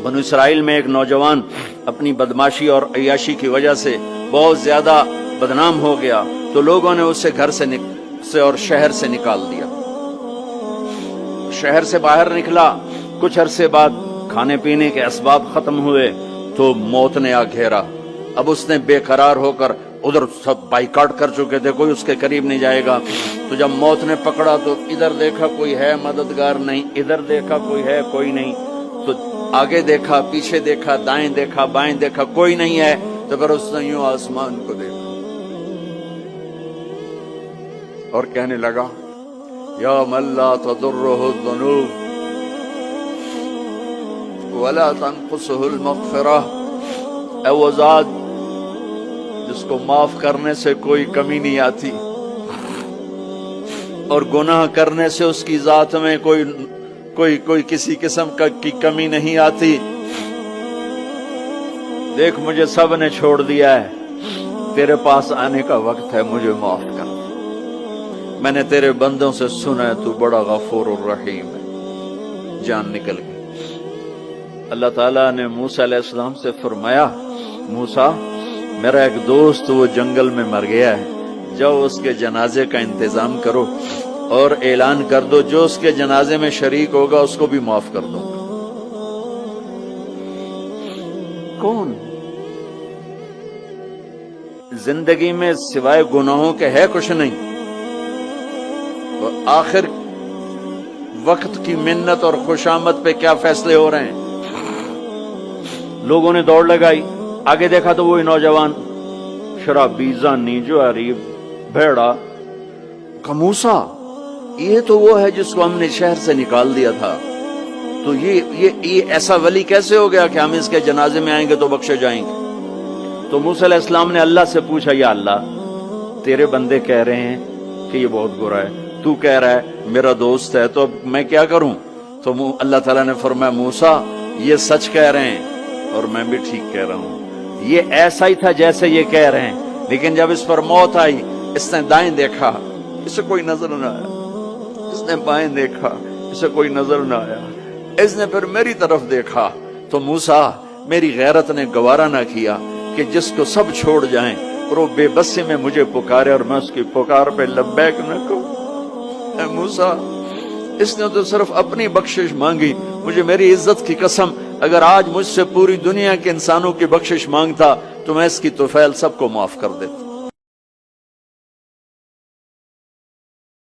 بنو اسرائیل میں ایک نوجوان اپنی بدماشی اور عیاشی کی وجہ سے بہت زیادہ بدنام ہو گیا، تو لوگوں نے اسے گھر سے اور شہر سے نکال دیا۔ شہر سے باہر نکلا، کچھ عرصے بعد کھانے پینے کے اسباب ختم ہوئے تو موت نے آ گھیرا۔ اب اس نے بے قرار ہو کر، ادھر سب بائیکاٹ کر چکے تھے، کوئی اس کے قریب نہیں جائے گا، تو جب موت نے پکڑا تو ادھر دیکھا کوئی ہے مددگار نہیں، ادھر دیکھا کوئی ہے کوئی نہیں، تو آگے دیکھا، پیچھے دیکھا، دائیں دیکھا، بائیں دیکھا، کوئی نہیں ہے، تو پھر اس نے یوں آسمان کو دیکھا اور کہنے لگا یا من لا تضرہ الذنوب ولا تنقصہ المغفرہ، اے وہ ذات جس کو معاف کرنے سے کوئی کمی نہیں آتی اور گناہ کرنے سے اس کی ذات میں کوئی کسی قسم کی کمی نہیں آتی، دیکھ مجھے سب نے چھوڑ دیا ہے، تیرے پاس آنے کا وقت ہے، مجھے معاف کر، میں نے تیرے بندوں سے سنا ہے تو بڑا غفور الرحیم ہے۔ جان نکل گئی۔ اللہ تعالیٰ نے موسیٰ علیہ السلام سے فرمایا موسیٰ میرا ایک دوست وہ جنگل میں مر گیا ہے، جاؤ اس کے جنازے کا انتظام کرو اور اعلان کر دو جو اس کے جنازے میں شریک ہوگا اس کو بھی معاف کر دوں گا۔ کون زندگی میں سوائے گناہوں کے ہے کچھ نہیں، اور آخر وقت کی منت اور خوشامد پہ کیا فیصلے ہو رہے ہیں۔ لوگوں نے دوڑ لگائی، آگے دیکھا تو وہی نوجوان شرابی، زانی، جواری، بھیڑا۔ موسیٰ یہ تو وہ ہے جس کو ہم نے شہر سے نکال دیا تھا، تو یہ ایسا ولی کیسے ہو گیا کہ ہم اس کے جنازے میں آئیں گے تو بخشے جائیں گے؟ تو موسیٰ علیہ السلام نے اللہ سے پوچھا یا اللہ تیرے بندے کہہ رہے ہیں کہ یہ بہت برا ہے، تو کہہ رہا ہے میرا دوست ہے، تو اب میں کیا کروں؟ تو اللہ تعالیٰ نے فرمایا موسیٰ یہ سچ کہہ رہے ہیں اور میں بھی ٹھیک کہہ رہا ہوں، یہ ایسا ہی تھا جیسے یہ کہہ رہے ہیں، لیکن جب اس پر موت آئی اس نے دائیں دیکھا، اسے کوئی نظر نہ آیا، اس نے بائیں دیکھا، اسے کوئی نظر نہ آیا، اس نے پھر میری طرف دیکھا، تو موسیٰ میری غیرت نے گوارا نہ کیا کہ جس کو سب چھوڑ جائیں اور وہ بے بسی میں مجھے پکارے اور میں اس کی پکار پہ لبیک نہ کہوں۔ اے موسیٰ اس نے تو صرف اپنی بخشش مانگی، مجھے میری عزت کی قسم اگر آج مجھ سے پوری دنیا کے انسانوں کی بخشش مانگتا تو میں اس کی طفیل سب کو معاف کر دیتا۔